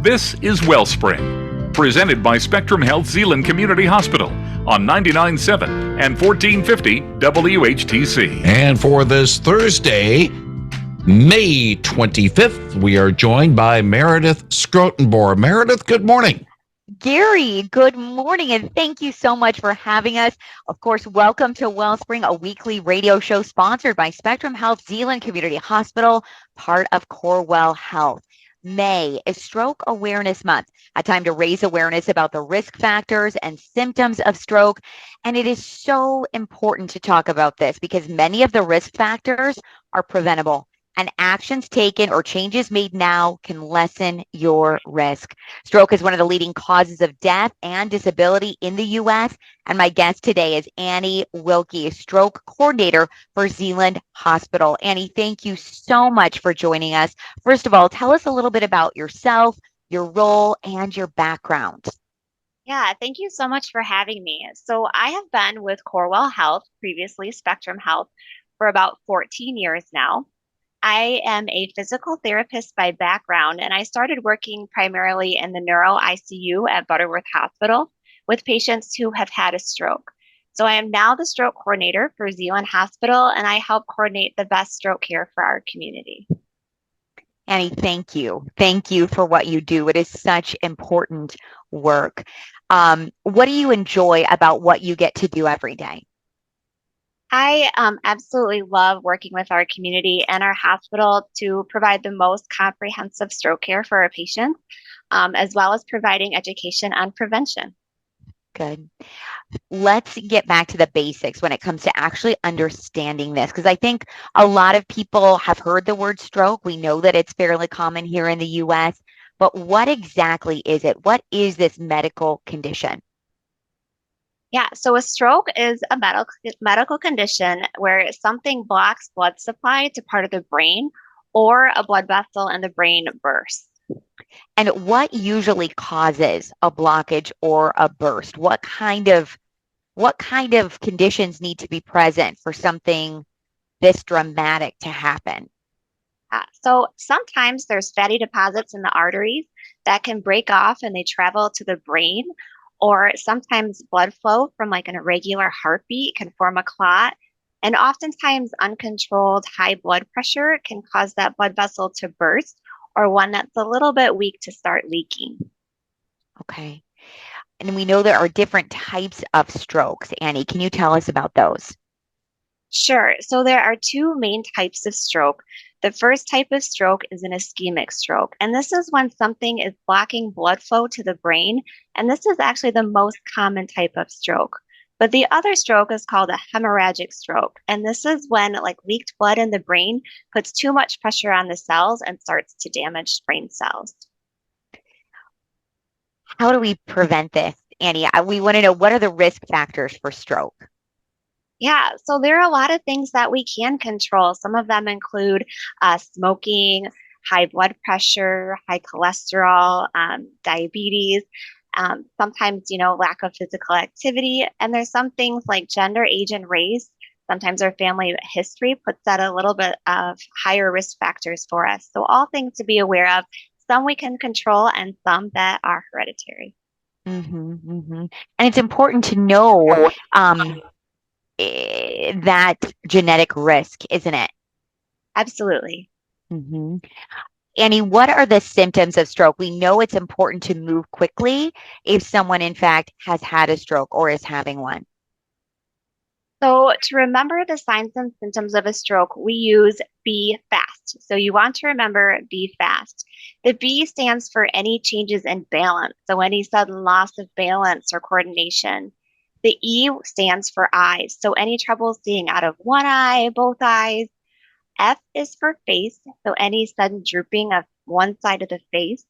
This is Wellspring, presented by Spectrum Health-Zeeland Community Hospital on 99.7 and 1450 WHTC. And for this Thursday, May 25th, we are joined by Meredith Schrotenboer. Meredith, good morning. Gary, good morning, and thank you so much for having us. Of course, welcome to Wellspring, a weekly radio show sponsored by Spectrum Health-Zeeland Community Hospital, part of Corewell Health. May is Stroke Awareness Month, a time to raise awareness about the risk factors and symptoms of stroke. And it is so important to talk about this because many of the risk factors are preventable, and actions taken or changes made now can lessen your risk. Stroke is one of the leading causes of death and disability in the U.S. And my guest today is Annie Wilke, stroke coordinator for Zeeland Hospital. Annie, thank you so much for joining us. First of all, tell us a little bit about yourself, your role, and your background. Yeah, thank you so much for having me. So I have been with Corewell Health, previously Spectrum Health, for about 14 years now. I am a physical therapist by background, and I started working primarily in the neuro ICU at Butterworth Hospital with patients who have had a stroke. So I am now the stroke coordinator for Zeeland Hospital, and I help coordinate the best stroke care for our community. Annie, thank you. Thank you for what you do. It is such important work. What do you enjoy about what you get to do every day? I absolutely love working with our community and our hospital to provide the most comprehensive stroke care for our patients, as well as providing education on prevention. Good. Let's get back to the basics when it comes to actually understanding this, because I think a lot of people have heard the word stroke. We know that it's fairly common here in the U.S., but what exactly is it? What is this medical condition? Yeah, so a stroke is a medical condition where something blocks blood supply to part of the brain or a blood vessel in the brain bursts. And what usually causes a blockage or a burst? What kind of conditions need to be present for something this dramatic to happen? So sometimes there's fatty deposits in the arteries that can break off and they travel to the brain. Or sometimes blood flow from like an irregular heartbeat can form a clot. And oftentimes uncontrolled high blood pressure can cause that blood vessel to burst, or one that's a little bit weak to start leaking. Okay. And we know there are different types of strokes. Annie, can you tell us about those? Sure. So there are two main types of stroke. The first type of stroke is an ischemic stroke, and this is when something is blocking blood flow to the brain, and this is actually the most common type of stroke. But the other stroke is called a hemorrhagic stroke, and this is when like leaked blood in the brain puts too much pressure on the cells and starts to damage brain cells. How do we prevent this, Annie? We want to know, what are the risk factors for stroke? Yeah, so there are a lot of things that we can control. Some of them include smoking, high blood pressure, high cholesterol, diabetes, sometimes, lack of physical activity. And there's some things like gender, age, and race. Sometimes our family history puts that a little bit of higher risk factors for us. So all things to be aware of. Some we can control and some that are hereditary. And it's important to know that genetic risk, isn't it? Absolutely. Annie, what are the symptoms of stroke? We know it's important to move quickly if someone, in fact, has had a stroke or is having one. So to remember the signs and symptoms of a stroke, we use B FAST. So you want to remember B FAST. The B stands for any changes in balance. So any sudden loss of balance or coordination. The E stands for eyes. So any trouble seeing out of one eye, both eyes. F is for face. So any sudden drooping of one side of the face.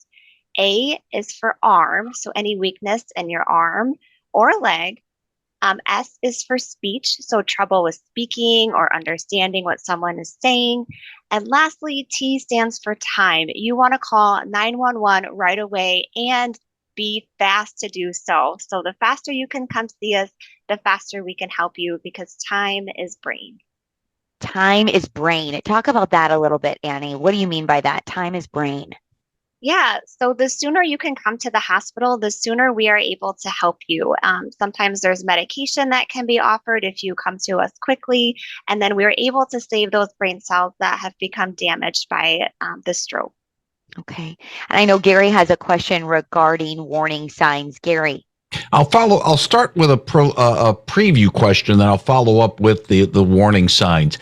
A is for arm. So any weakness in your arm or leg. S is for speech. So trouble with speaking or understanding what someone is saying. And lastly, T stands for time. You want to call 911 right away and be fast to do so. So the faster you can come see us, the faster we can help you, because time is brain. Time is brain. Talk about that a little bit, Annie. What do you mean by that? Time is brain. Yeah, so the sooner you can come to the hospital, the sooner we are able to help you. Sometimes there's medication that can be offered if you come to us quickly, and then we're able to save those brain cells that have become damaged by the stroke. Okay. And I know Gary has a question regarding warning signs. Gary. I'll start with a preview question, then I'll follow up with the warning signs.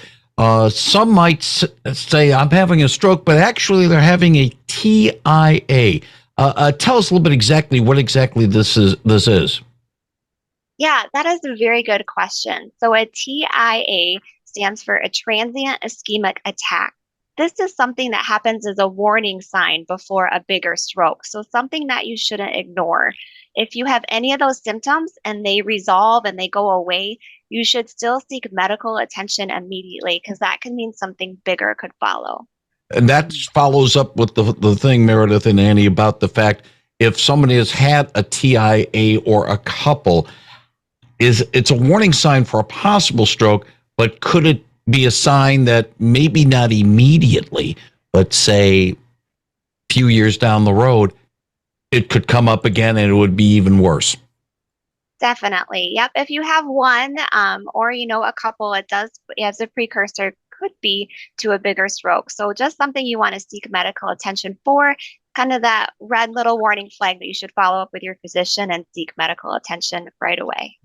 Some might say I'm having a stroke, but actually they're having a TIA. Tell us a little bit exactly what exactly this is. Yeah, that is a very good question. So a TIA stands for a transient ischemic attack. This is something that happens as a warning sign before a bigger stroke. So something that you shouldn't ignore. If you have any of those symptoms and they resolve and they go away, you should still seek medical attention immediately because that can mean something bigger could follow. And that follows up with the thing, Meredith and Annie, about the fact if somebody has had a TIA or a couple, it's a warning sign for a possible stroke, but could it be a sign that maybe not immediately, but say a few years down the road, it could come up again and it would be even worse? Definitely. Yep. If you have one or a couple, it does as a precursor could be to a bigger stroke. So just something you want to seek medical attention for, kind of that red little warning flag that you should follow up with your physician and seek medical attention right away.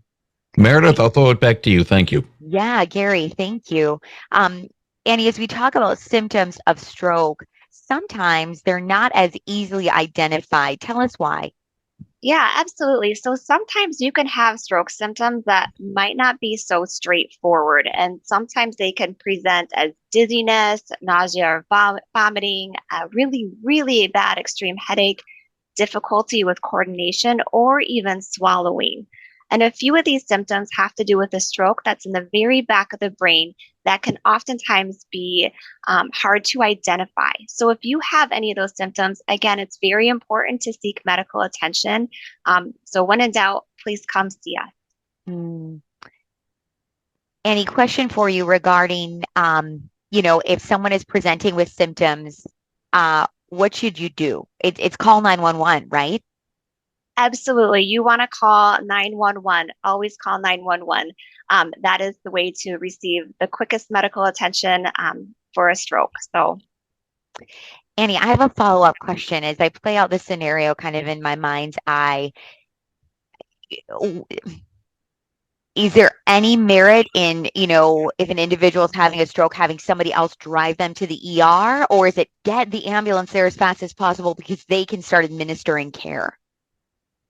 Meredith, I'll throw it back to you. Thank you. Yeah, Gary, thank you. Annie, as we talk about symptoms of stroke, sometimes they're not as easily identified. Tell us why. Yeah, absolutely. So sometimes you can have stroke symptoms that might not be so straightforward, and sometimes they can present as dizziness, nausea, or vomiting, a really, really bad extreme headache, difficulty with coordination, or even swallowing. And a few of these symptoms have to do with a stroke that's in the very back of the brain that can oftentimes be hard to identify. So, if you have any of those symptoms, again, it's very important to seek medical attention. So, when in doubt, please come see us. Hmm. Any question for you regarding, if someone is presenting with symptoms, what should you do? It's call 911, right? Absolutely. You want to call 911. Always call 911. That is the way to receive the quickest medical attention for a stroke. So, Annie, I have a follow-up question as I play out the scenario kind of in my mind's eye. Is there any merit in, if an individual is having a stroke, having somebody else drive them to the ER, or is it get the ambulance there as fast as possible because they can start administering care?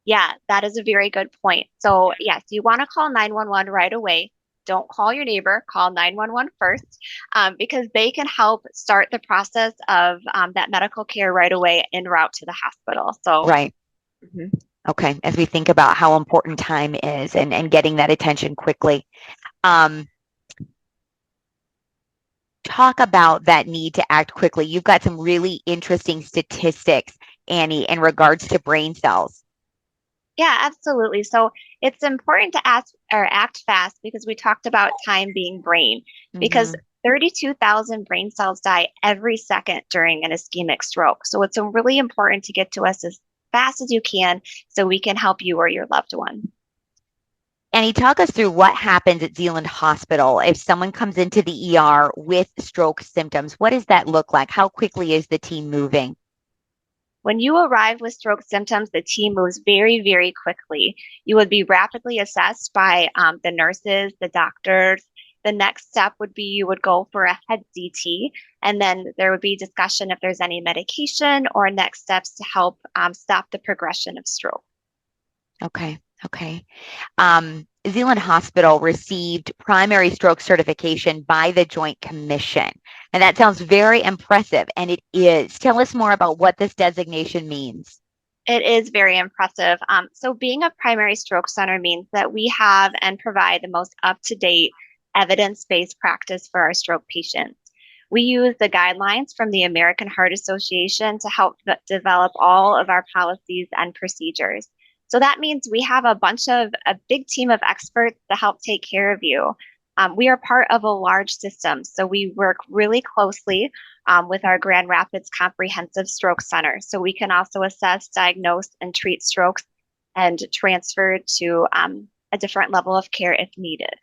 yeah, that is a very good point. So, yes, you want to call 911 right away. Don't call your neighbor, call 911 first because they can help start the process of that medical care right away en route to the hospital. So, Right. mhm. Okay. As we think about how important time is and getting that attention quickly. Um, Talk about that need to act quickly. You've got some really interesting statistics, Annie, in regards to brain cells. Yeah, absolutely. So it's important to ask or act fast because we talked about time being brain, because Mhm. 32,000 brain cells die every second during an ischemic stroke. So it's really important to get to us as fast as you can so we can help you or your loved one. Annie, talk us through what happens at Zeeland Hospital if someone comes into the ER with stroke symptoms. What does that look like? How quickly is the team moving? When you arrive with stroke symptoms, the team moves very, very quickly. You would be rapidly assessed by the nurses, the doctors. The next step would be you would go for a head CT, and then there would be discussion if there's any medication or next steps to help stop the progression of stroke. Okay. Okay. Zeeland Hospital received primary stroke certification by the Joint Commission. And that sounds very impressive, and it is. Tell us more about what this designation means. It is very impressive. So, being a primary stroke center means that we have and provide the most up to date evidence based practice for our stroke patients. We use the guidelines from the American Heart Association to help develop all of our policies and procedures. So that means we have a big team of experts to help take care of you. We are part of a large system, so we work really closely with our Grand Rapids Comprehensive Stroke Center. So we can also assess, diagnose, and treat strokes and transfer to a different level of care if needed.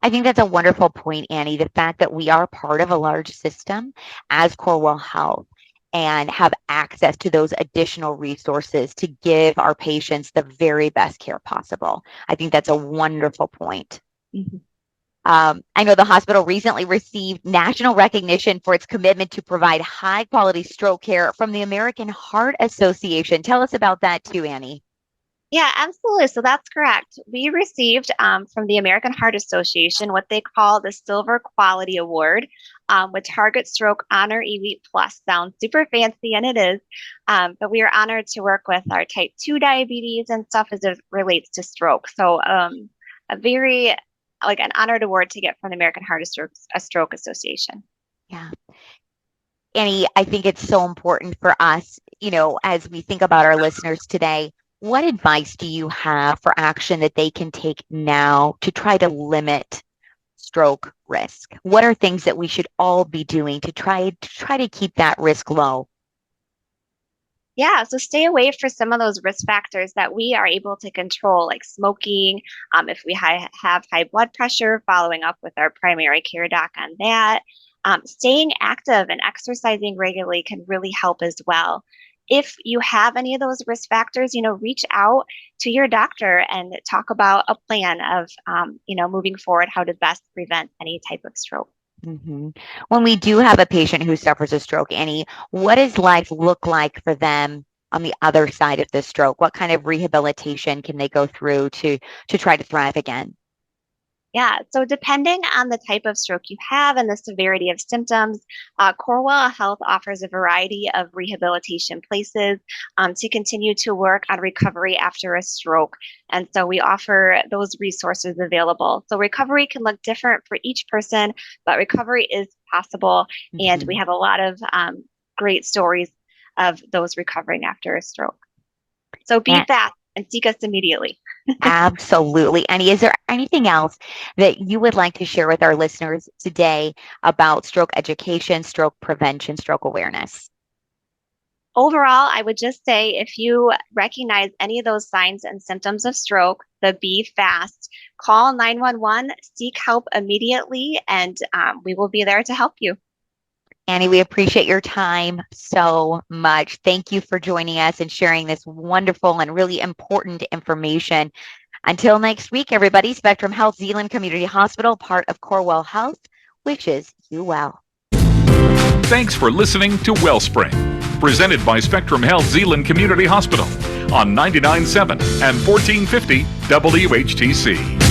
I think that's a wonderful point, Annie. The fact that we are part of a large system as Corewell Health and have access to those additional resources to give our patients the very best care possible. I think that's a wonderful point. Mm-hmm. I know the hospital recently received national recognition for its commitment to provide high quality stroke care from the American Heart Association. Tell us about that too, Annie. Yeah, absolutely. So that's correct. We received from the American Heart Association what they call the Silver Quality Award with Target Stroke Honor Elite Plus. Sounds super fancy, and it is. But we are honored to work with our type 2 diabetes and stuff as it relates to stroke. So a very, like an honored award to get from the American Heart Stroke Association. Yeah. Annie, I think it's so important for us, as we think about our listeners today. What advice do you have for action that they can take now to try to limit stroke risk? What are things that we should all be doing to try to keep that risk low? Yeah, so stay away from some of those risk factors that we are able to control, like smoking. If we have high blood pressure, following up with our primary care doc on that. Staying active and exercising regularly can really help as well. If you have any of those risk factors, reach out to your doctor and talk about a plan of, moving forward, how to best prevent any type of stroke. Mm-hmm. When we do have a patient who suffers a stroke, Annie, what does life look like for them on the other side of the stroke? What kind of rehabilitation can they go through to try to thrive again? Yeah, so depending on the type of stroke you have and the severity of symptoms, Corewell Health offers a variety of rehabilitation places to continue to work on recovery after a stroke. And so we offer those resources available. So recovery can look different for each person, but recovery is possible. Mm-hmm. And we have a lot of great stories of those recovering after a stroke. So be fast and seek us immediately. Absolutely. Annie, is there anything else that you would like to share with our listeners today about stroke education, stroke prevention, stroke awareness? Overall, I would just say if you recognize any of those signs and symptoms of stroke, be fast, call 911, seek help immediately, and we will be there to help you. Annie, we appreciate your time so much. Thank you for joining us and sharing this wonderful and really important information. Until next week, everybody, Spectrum Health-Zeeland Community Hospital, part of Corewell Health, wishes you well. Thanks for listening to Wellspring, presented by Spectrum Health-Zeeland Community Hospital on 99.7 and 1450 WHTC.